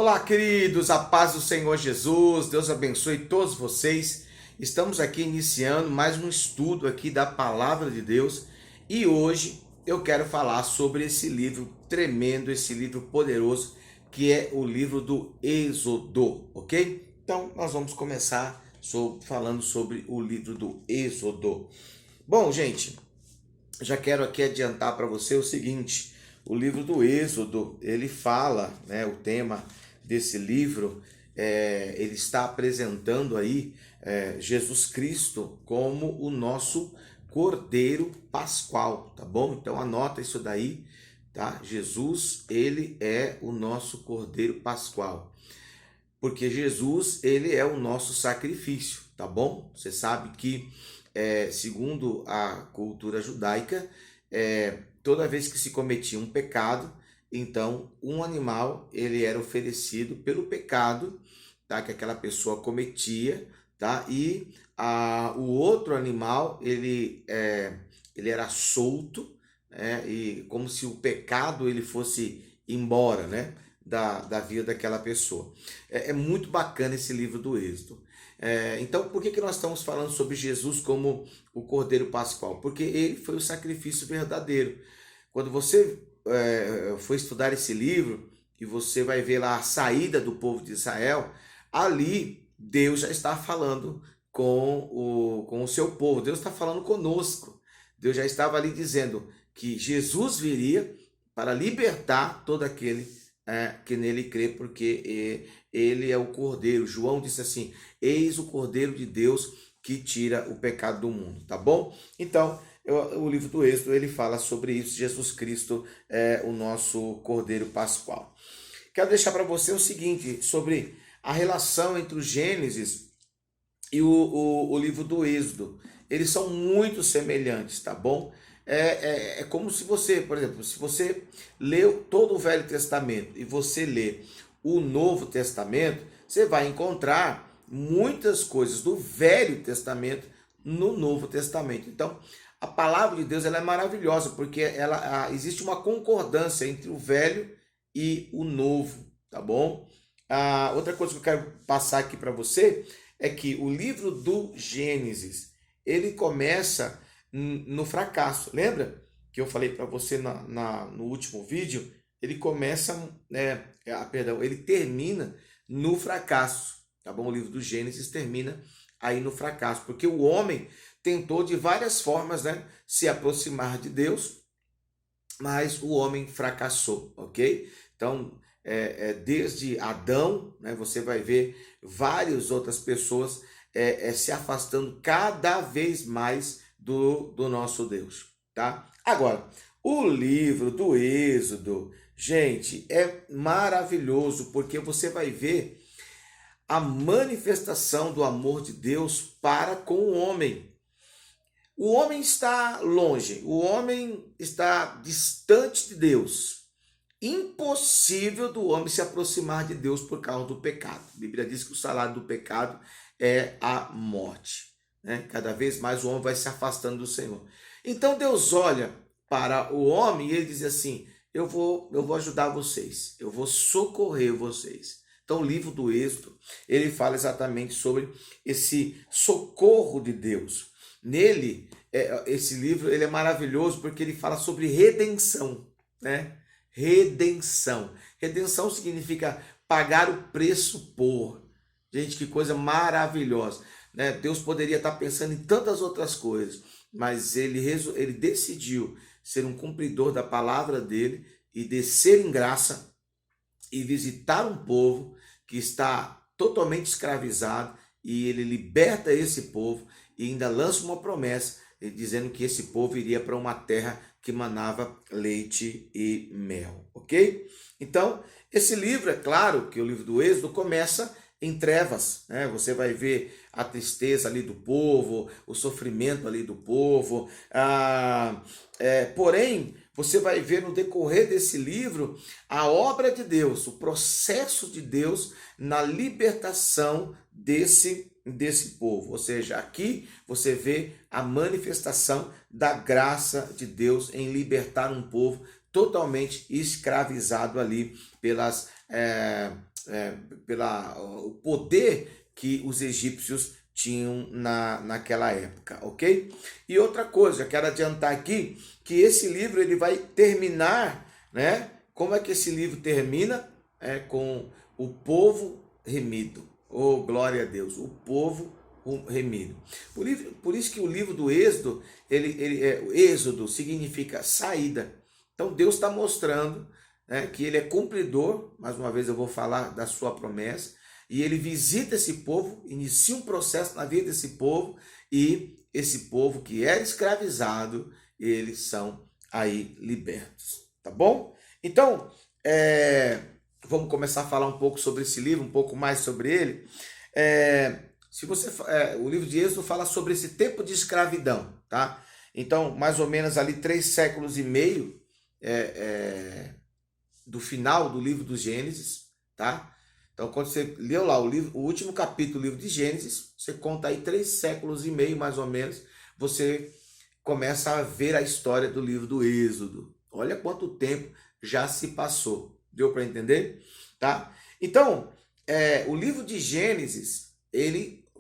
Olá, queridos, a paz do Senhor Jesus, Deus abençoe todos vocês. Estamos aqui iniciando mais um estudo aqui da Palavra de Deus e hoje eu quero falar sobre esse livro tremendo, esse livro poderoso que é o livro do Êxodo, ok? Então nós vamos começar falando sobre o livro do Êxodo. Bom, gente, já quero aqui adiantar para você o seguinte: o livro do Êxodo, ele fala, né, o tema desse livro, ele está apresentando aí Jesus Cristo como o nosso Cordeiro Pascual, tá bom? Então anota isso daí, tá? Jesus, ele é o nosso Cordeiro Pascual, porque Jesus, ele é o nosso sacrifício, tá bom? Você sabe que, segundo a cultura judaica, toda vez que se cometia um pecado, então um animal ele era oferecido pelo pecado, tá, que aquela pessoa cometia, tá, e o outro animal ele era solto, e como se o pecado ele fosse embora, né, da vida daquela pessoa. É muito bacana esse livro do Êxodo. Então, por que nós estamos falando sobre Jesus como o Cordeiro Pascual? Porque ele foi o sacrifício verdadeiro. Quando você for estudar esse livro e você vai ver lá a saída do povo de Israel, ali Deus já está falando com o seu povo, Deus está falando conosco. Deus já estava ali dizendo que Jesus viria para libertar todo aquele que nele crê, porque ele é o Cordeiro. João disse assim: eis o Cordeiro de Deus que tira o pecado do mundo, tá bom? Então, o livro do Êxodo, ele fala sobre isso. Jesus Cristo é o nosso Cordeiro Pascual. Quero deixar para você o seguinte, sobre a relação entre o Gênesis e o livro do Êxodo. Eles são muito semelhantes, tá bom? É como se você, por exemplo, se você leu todo o Velho Testamento e você lê o Novo Testamento, você vai encontrar muitas coisas do Velho Testamento no Novo Testamento. Então, a palavra de Deus ela é maravilhosa, porque existe uma concordância entre o Velho e o Novo, tá bom? Outra coisa que eu quero passar aqui para você é que o livro do Gênesis, ele começa no fracasso. Lembra que eu falei para você no último vídeo? Ele começa, ele termina no fracasso, tá bom? O livro do Gênesis termina aí no fracasso, porque o homem tentou de várias formas, né, se aproximar de Deus, mas o homem fracassou, ok? Então, desde Adão, né, você vai ver várias outras pessoas se afastando cada vez mais do nosso Deus, tá? Agora, o livro do Êxodo, gente, é maravilhoso, porque você vai ver a manifestação do amor de Deus para com o homem. O homem está longe, o homem está distante de Deus. Impossível do homem se aproximar de Deus por causa do pecado. A Bíblia diz que o salário do pecado é a morte, né? Cada vez mais o homem vai se afastando do Senhor. Então Deus olha para o homem e ele diz assim: eu vou ajudar vocês, eu vou socorrer vocês. Então o livro do Êxodo, ele fala exatamente sobre esse socorro de Deus. Nele, esse livro ele é maravilhoso porque ele fala sobre redenção, né? Redenção. Redenção significa pagar o preço por. Gente, que coisa maravilhosa, né? Deus poderia estar pensando em tantas outras coisas, mas ele decidiu ser um cumpridor da palavra dele e descer em graça e visitar um povo que está totalmente escravizado, e ele liberta esse povo e ainda lança uma promessa dizendo que esse povo iria para uma terra que manava leite e mel, ok? Então, esse livro, é claro que o livro do Êxodo começa em trevas, né? Você vai ver a tristeza ali do povo, o sofrimento ali do povo, porém, você vai ver no decorrer desse livro a obra de Deus, o processo de Deus na libertação desse povo. Ou seja, aqui você vê a manifestação da graça de Deus em libertar um povo totalmente escravizado ali o poder que os egípcios tinham naquela época, ok? E outra coisa, quero adiantar aqui que esse livro ele vai terminar, né? Como é que esse livro termina? Com o povo remido. Oh, glória a Deus, o povo remido. Por isso que o livro do Êxodo, Êxodo significa saída. Então Deus está mostrando, né, que ele é cumpridor, mais uma vez eu vou falar da sua promessa, e ele visita esse povo, inicia um processo na vida desse povo, e esse povo que era escravizado, eles são aí libertos, tá bom? Então, vamos começar a falar um pouco sobre esse livro, um pouco mais sobre ele. O livro de Êxodo fala sobre esse tempo de escravidão, tá? Então, mais ou menos ali 3 séculos e meio do final do livro do Gênesis, tá? Então, quando você leu lá o último capítulo do livro de Gênesis, você conta aí 3 séculos e meio, mais ou menos, você começa a ver a história do livro do Êxodo. Olha quanto tempo já se passou. Deu para entender? Tá? Então, o livro de Gênesis,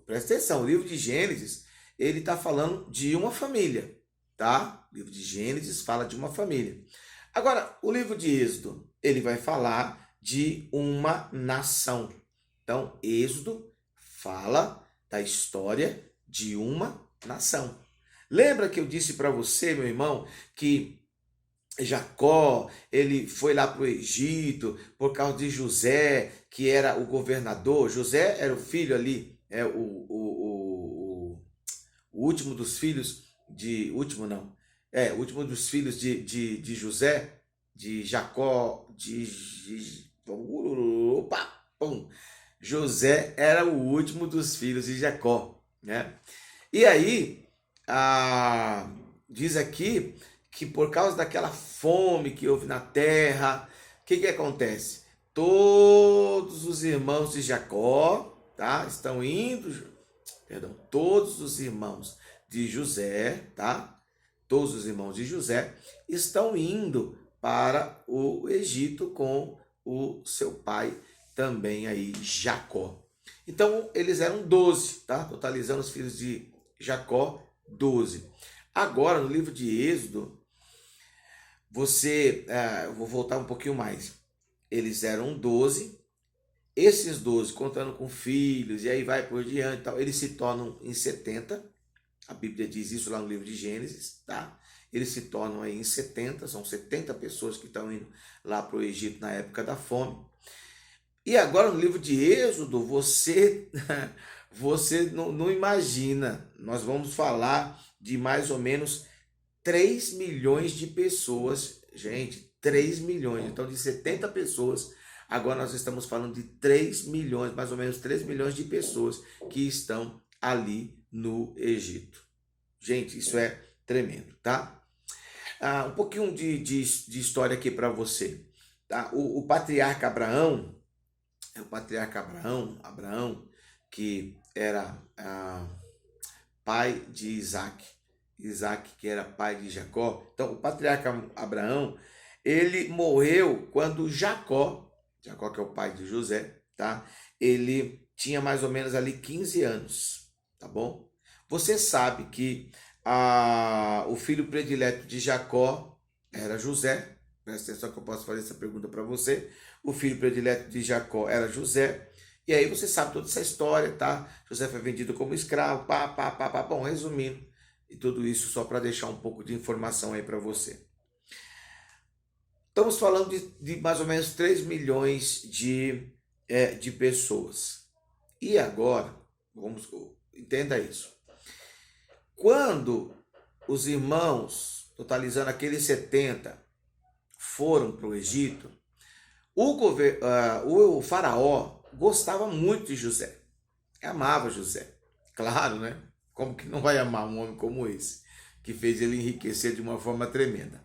presta atenção, o livro de Gênesis, ele está falando de uma família, tá? O livro de Gênesis fala de uma família. Agora, o livro de Êxodo, ele vai falar de uma nação. Então, Êxodo fala da história de uma nação. Lembra que eu disse para você, meu irmão, que Jacó, ele foi lá para o Egito por causa de José, que era o governador. José era o filho ali, o último dos filhos de... Último não. O último dos filhos de José, de Jacó, José era o último dos filhos de Jacó, né? E aí, diz aqui que por causa daquela fome que houve na terra, o que acontece? Todos os irmãos de Jacó, tá? Estão indo, todos os irmãos de José, tá? Todos os irmãos de José estão indo para o Egito com o seu pai também aí, Jacó. Então, eles eram 12, tá? Totalizando os filhos de Jacó, 12. Agora, no livro de Êxodo, vou voltar um pouquinho mais. Eles eram 12, esses 12, contando com filhos, e aí vai por diante, tal, eles se tornam em 70, a Bíblia diz isso lá no livro de Gênesis, tá? Eles se tornam aí em 70, são 70 pessoas que estão indo lá para o Egito na época da fome. E agora no livro de Êxodo, você não imagina, nós vamos falar de mais ou menos 3 milhões de pessoas, gente, 3 milhões, então de 70 pessoas, agora nós estamos falando de 3 milhões, mais ou menos 3 milhões de pessoas que estão ali no Egito. Gente, isso é tremendo, tá? Um pouquinho de história aqui para você. Tá? O patriarca Abraão, Abraão, que era pai de Isaac, que era pai de Jacó. Então, o patriarca Abraão, ele morreu quando Jacó, que é o pai de José, tá? Ele tinha mais ou menos ali 15 anos, tá bom? Você sabe que o filho predileto de Jacó era José. Presta atenção que eu posso fazer essa pergunta para você. O filho predileto de Jacó era José. E aí você sabe toda essa história, tá? José foi vendido como escravo, Bom, resumindo, e tudo isso só para deixar um pouco de informação aí para você. Estamos falando de mais ou menos 3 milhões de pessoas. E agora, entenda isso. Quando os irmãos, totalizando aqueles 70, foram para o Egito, o faraó gostava muito de José, amava José, claro, né? Como que não vai amar um homem como esse, que fez ele enriquecer de uma forma tremenda.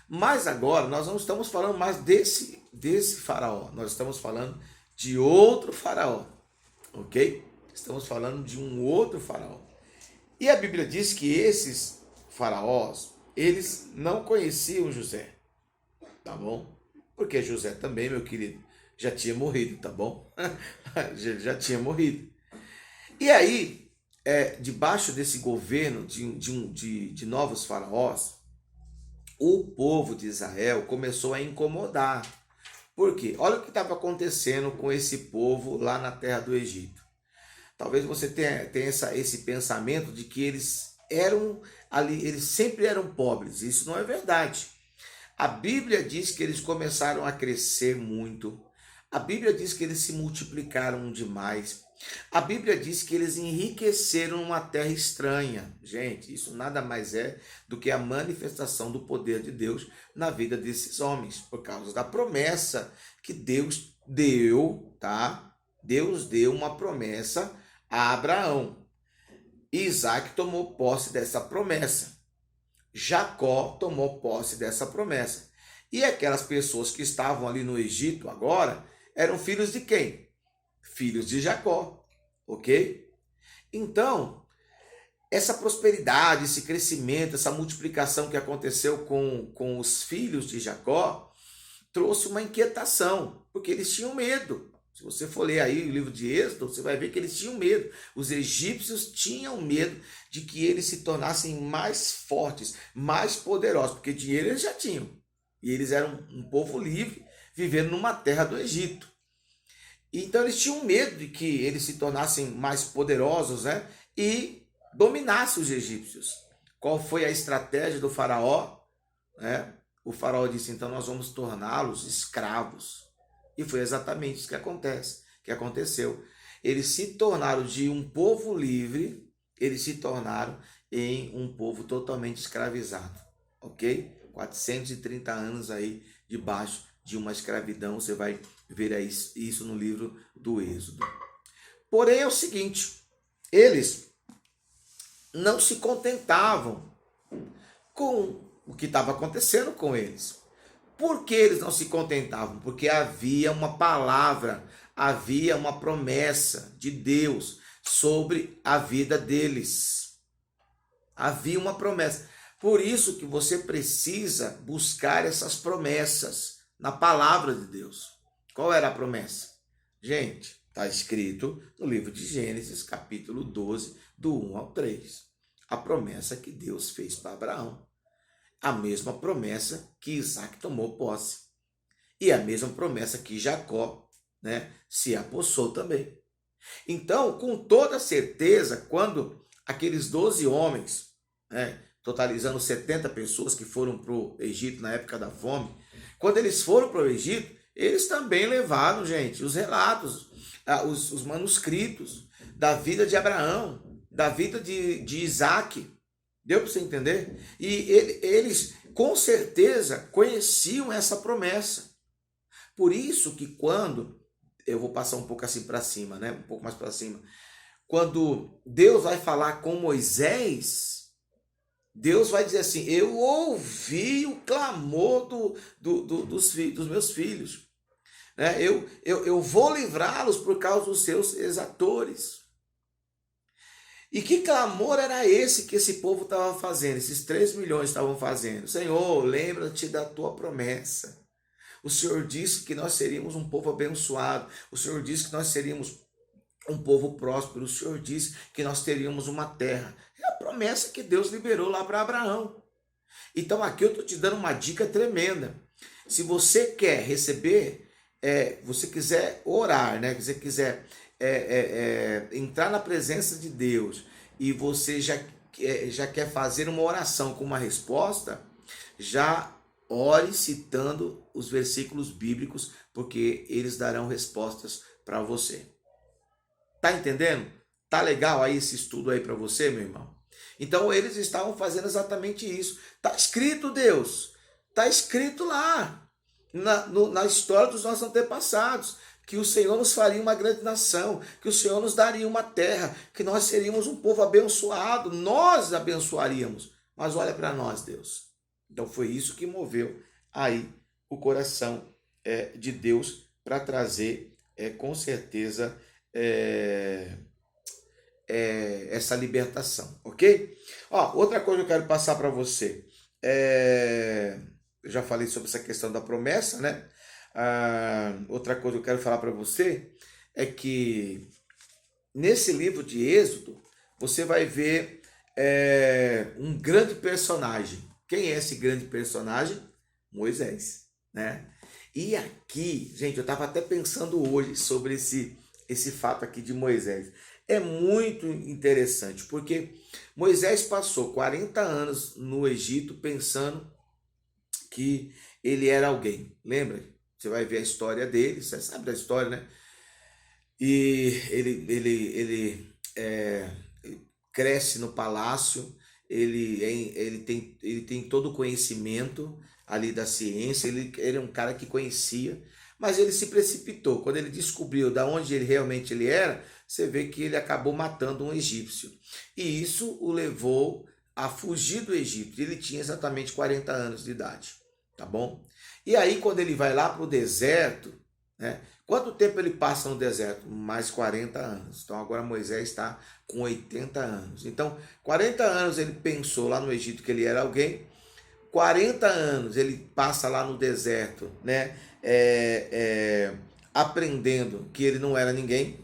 Mas agora nós não estamos falando mais desse faraó, nós estamos falando de outro faraó, ok? Estamos falando de um outro faraó. E a Bíblia diz que esses faraós, eles não conheciam José, tá bom? Porque José também, meu querido, já tinha morrido, tá bom? Já tinha morrido. E aí, debaixo desse governo de novos faraós, o povo de Israel começou a incomodar. Por quê? Olha o que estava acontecendo com esse povo lá na terra do Egito. Talvez você tenha esse pensamento de que eles eram ali, eles sempre eram pobres. Isso não é verdade. A Bíblia diz que eles começaram a crescer muito. A Bíblia diz que eles se multiplicaram demais. A Bíblia diz que eles enriqueceram uma terra estranha. Gente, isso nada mais é do que a manifestação do poder de Deus na vida desses homens, por causa da promessa que Deus deu, tá? Deus deu uma promessa a Abraão. Isaac tomou posse dessa promessa. Jacó tomou posse dessa promessa. E aquelas pessoas que estavam ali no Egito agora eram filhos de quem? Filhos de Jacó, ok? Então, essa prosperidade, esse crescimento, essa multiplicação que aconteceu com os filhos de Jacó trouxe uma inquietação, porque eles tinham medo. Se você for ler aí o livro de Êxodo, você vai ver que eles tinham medo. Os egípcios tinham medo de que eles se tornassem mais fortes, mais poderosos, porque dinheiro eles já tinham. E eles eram um povo livre, vivendo numa terra do Egito. Então eles tinham medo de que eles se tornassem mais poderosos, né? E dominassem os egípcios. Qual foi a estratégia do faraó? Né? O faraó disse, então nós vamos torná-los escravos. E foi exatamente isso que aconteceu. Eles se tornaram de um povo livre, eles se tornaram em um povo totalmente escravizado, ok? 430 anos aí debaixo de uma escravidão, você vai ver isso no livro do Êxodo. Porém é o seguinte, eles não se contentavam com o que estava acontecendo com eles. Por que eles não se contentavam? Porque havia uma palavra, havia uma promessa de Deus sobre a vida deles. Havia uma promessa. Por isso que você precisa buscar essas promessas na palavra de Deus. Qual era a promessa? Gente, está escrito no livro de Gênesis, capítulo 12, do 1 ao 3. A promessa que Deus fez para Abraão. A mesma promessa que Isaac tomou posse. E a mesma promessa que Jacó, né, se apossou também. Então, com toda certeza, quando aqueles 12 homens, né, totalizando 70 pessoas que foram para o Egito na época da fome, quando eles foram para o Egito, eles também levaram, gente, os relatos, os manuscritos da vida de Abraão, da vida de Isaac. Deu para você entender? E eles, com certeza, conheciam essa promessa. Por isso que quando, eu vou passar um pouco assim para cima, né? Um pouco mais para cima. Quando Deus vai falar com Moisés, Deus vai dizer assim, eu ouvi o clamor dos meus filhos. Né? Eu vou livrá-los por causa dos seus exatores. E que clamor era esse que esse povo estava fazendo? Esses 3 milhões estavam fazendo. Senhor, lembra-te da tua promessa. O Senhor disse que nós seríamos um povo abençoado. O Senhor disse que nós seríamos um povo próspero. O Senhor disse que nós teríamos uma terra. É a promessa que Deus liberou lá para Abraão. Então aqui eu estou te dando uma dica tremenda. Se você quer receber, você quiser orar, né? Se você quiser entrar na presença de Deus e você já quer fazer uma oração com uma resposta, já ore citando os versículos bíblicos, porque eles darão respostas para você. Tá entendendo? Tá legal aí esse estudo aí para você, meu irmão? Então eles estavam fazendo exatamente isso. Tá escrito, Deus. Tá escrito lá na história dos nossos antepassados, que o Senhor nos faria uma grande nação, que o Senhor nos daria uma terra, que nós seríamos um povo abençoado, nós abençoaríamos. Mas olha para nós, Deus. Então foi isso que moveu aí o coração de Deus para trazer, com certeza, essa libertação, ok? Outra coisa que eu quero passar para você. Eu já falei sobre essa questão da promessa, né? Outra coisa que eu quero falar para você é que nesse livro de Êxodo, você vai ver um grande personagem. Quem é esse grande personagem? Moisés, né? E aqui, gente, eu estava até pensando hoje sobre esse fato aqui de Moisés. É muito interessante, porque Moisés passou 40 anos no Egito pensando que ele era alguém. Lembra? Você vai ver a história dele, você sabe da história, né? E ele cresce no palácio, ele tem todo o conhecimento ali da ciência, ele é um cara que conhecia, mas ele se precipitou. Quando ele descobriu da onde ele realmente ele era, você vê que ele acabou matando um egípcio. E isso o levou a fugir do Egito. Ele tinha exatamente 40 anos de idade, tá bom? E aí quando ele vai lá para o deserto, né? Quanto tempo ele passa no deserto? Mais 40 anos. Então agora Moisés está com 80 anos. Então, 40 anos ele pensou lá no Egito que ele era alguém. 40 anos ele passa lá no deserto, né? Aprendendo que ele não era ninguém.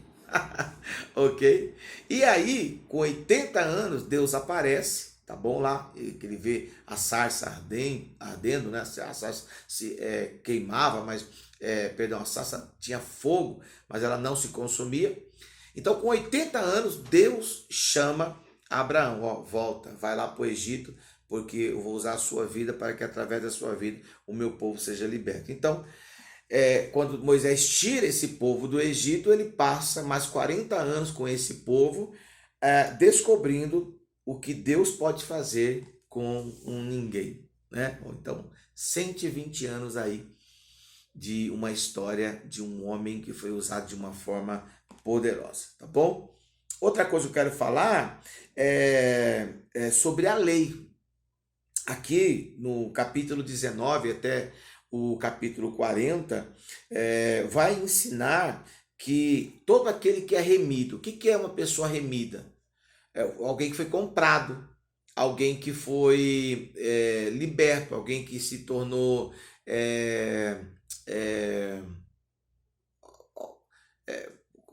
Ok? E aí, com 80 anos, Deus aparece, tá bom lá? Que ele vê a sarça ardendo, né? A sarça se queimava, mas, perdão, a sarça tinha fogo, mas ela não se consumia. Então, com 80 anos, Deus chama Abraão, ó, volta, vai lá para o Egito, porque eu vou usar a sua vida para que através da sua vida o meu povo seja liberto. Então, quando Moisés tira esse povo do Egito, ele passa mais 40 anos com esse povo, descobrindo o que Deus pode fazer com um ninguém, né? Então, 120 anos aí de uma história de um homem que foi usado de uma forma poderosa, tá bom? Outra coisa que eu quero falar é sobre a lei. Aqui no capítulo 19 até o capítulo 40, vai ensinar que todo aquele que é remido, o que é uma pessoa remida? É alguém que foi comprado, alguém que foi liberto, alguém que se tornou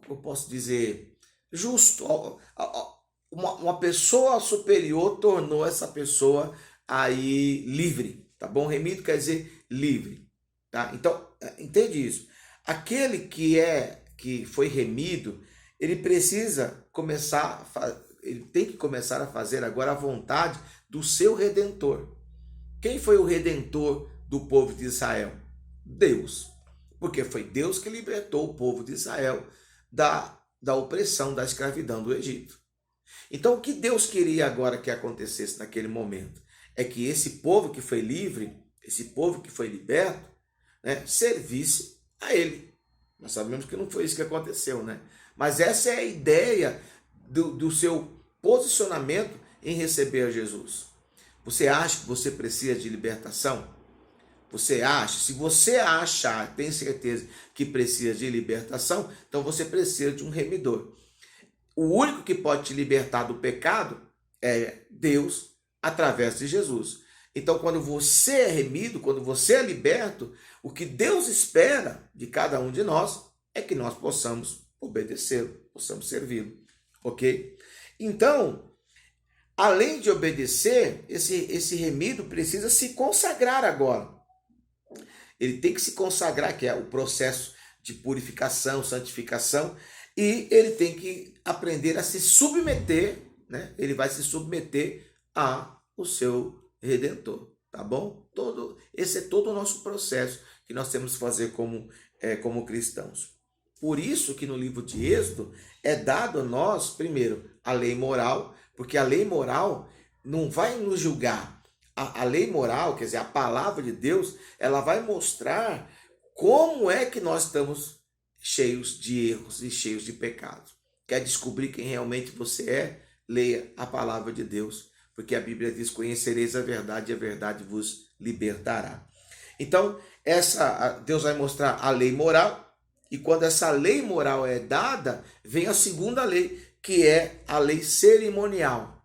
eu posso dizer, justo. Uma pessoa superior tornou essa pessoa aí livre, tá bom? Remido quer dizer livre, tá? Então, entende isso. Aquele que foi remido, ele precisa começar, ele tem que começar a fazer agora a vontade do seu redentor. Quem foi o redentor do povo de Israel? Deus. Porque foi Deus que libertou o povo de Israel da opressão, da escravidão do Egito. Então, o que Deus queria agora que acontecesse naquele momento? É que esse povo que foi livre, esse povo que foi liberto, né, servisse a ele. Nós sabemos que não foi isso que aconteceu, né? Mas essa é a ideia do seu posicionamento em receber a Jesus. Você acha que você precisa de libertação? Você acha? Se você achar, tem certeza que precisa de libertação, então você precisa de um remidor. O único que pode te libertar do pecado é Deus através de Jesus. Então, quando você é remido, quando você é liberto, o que Deus espera de cada um de nós é que nós possamos obedecê-lo, possamos servi-lo, ok? Então, além de obedecer, esse remido precisa se consagrar agora. Ele tem que se consagrar, que é o processo de purificação, santificação, e ele tem que aprender a se submeter, né? Ele vai se submeter ao seu Redentor, tá bom? Esse é todo o nosso processo que nós temos que fazer como cristãos. Por isso que no livro de Êxodo é dado a nós, primeiro, a lei moral, porque a lei moral não vai nos julgar. A lei moral, quer dizer, a palavra de Deus, ela vai mostrar como é que nós estamos cheios de erros e cheios de pecados. Quer descobrir quem realmente você é? Leia a palavra de Deus, porque a Bíblia diz: conhecereis a verdade e a verdade vos libertará. Então, Deus vai mostrar a lei moral, e quando essa lei moral é dada, vem a segunda lei, que é a lei cerimonial.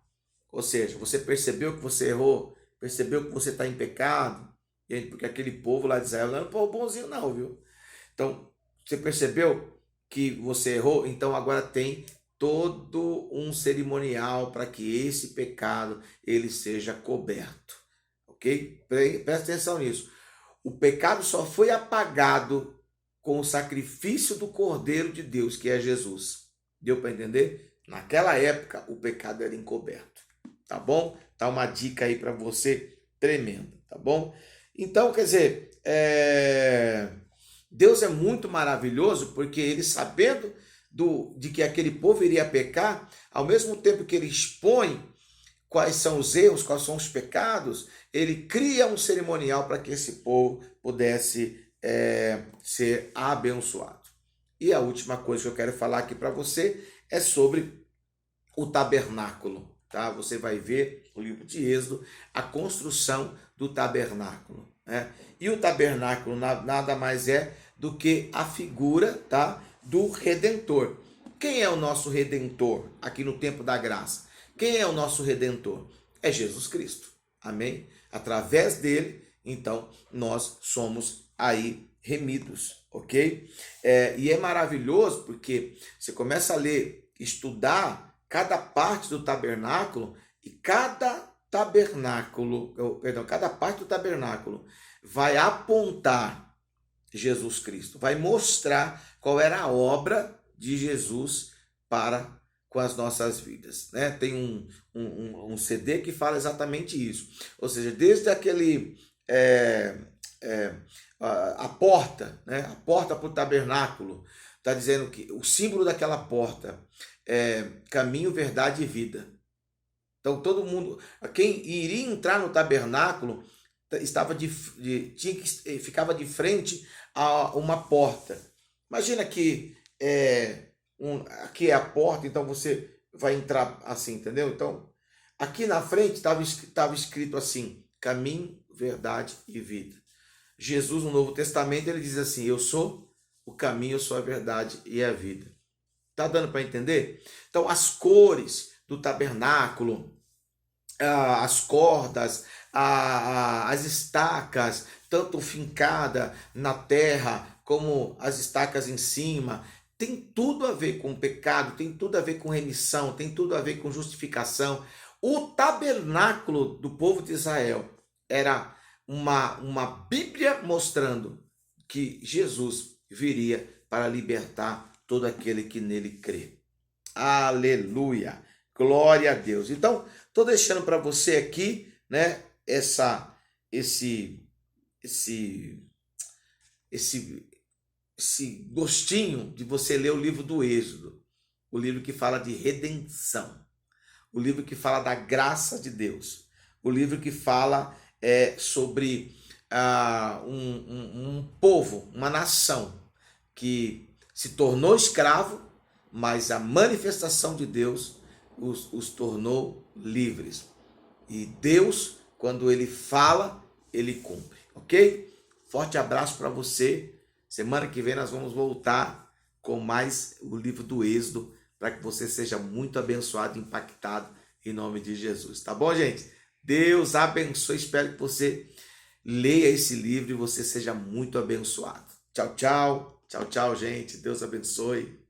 Ou seja, você percebeu que você errou, percebeu que você está em pecado, Gente, porque aquele povo lá de Israel não era um povo bonzinho não, viu? Então, você percebeu que você errou? Então agora tem todo um cerimonial para que esse pecado ele seja coberto, ok? Presta atenção nisso. O pecado só foi apagado com o sacrifício do Cordeiro de Deus, que é Jesus. Deu para entender? Naquela época, o pecado era encoberto. Tá bom? Tá uma dica aí para você tremenda, tá bom? Então, quer dizer, Deus é muito maravilhoso porque ele, sabendo de que aquele povo iria pecar, ao mesmo tempo que ele expõe quais são os erros, quais são os pecados, ele cria um cerimonial para que esse povo pudesse ser abençoado. E a última coisa que eu quero falar aqui para você é sobre o tabernáculo. Tá? Você vai ver no livro de Êxodo a construção do tabernáculo. Né? E o tabernáculo nada mais é do que a figura, tá, do Redentor. Quem é o nosso Redentor aqui no tempo da graça? Quem é o nosso Redentor? É Jesus Cristo. Amém? Através dele, então, nós somos aí remidos, ok? E é maravilhoso porque você começa a ler, estudar cada parte do tabernáculo e cada parte do tabernáculo vai apontar Jesus Cristo, vai mostrar qual era a obra de Jesus para com as nossas vidas, né? Tem um CD que fala exatamente isso, ou seja, desde aquele a porta, né? A porta para o tabernáculo, está dizendo que o símbolo daquela porta é caminho, verdade e vida. Então todo mundo, quem iria entrar no tabernáculo ficava de frente a uma porta. Imagina que aqui é a porta, então você vai entrar assim, entendeu? Então aqui na frente estava escrito assim: caminho, verdade e vida. Jesus no Novo Testamento ele diz assim: eu sou o caminho, eu sou a verdade e a vida. Tá dando para entender? Então as cores do tabernáculo, as cordas, as estacas, tanto fincada na terra como as estacas em cima, tem tudo a ver com pecado, tem tudo a ver com remissão, tem tudo a ver com justificação. O tabernáculo do povo de Israel era uma Bíblia mostrando que Jesus viria para libertar todo aquele que nele crê. Aleluia! Glória a Deus. Então, estou deixando para você aqui, né, esse gostinho de você ler o livro do Êxodo, o livro que fala de redenção, o livro que fala da graça de Deus, o livro que fala sobre um povo, uma nação que se tornou escravo, mas a manifestação de Deus os tornou livres. E Deus, quando ele fala, ele cumpre, ok? Forte abraço para você. Semana que vem nós vamos voltar com mais o livro do Êxodo, para que você seja muito abençoado e impactado em nome de Jesus. Tá bom, gente? Deus abençoe. Espero que você leia esse livro e você seja muito abençoado. Tchau, tchau. Tchau, tchau, gente. Deus abençoe.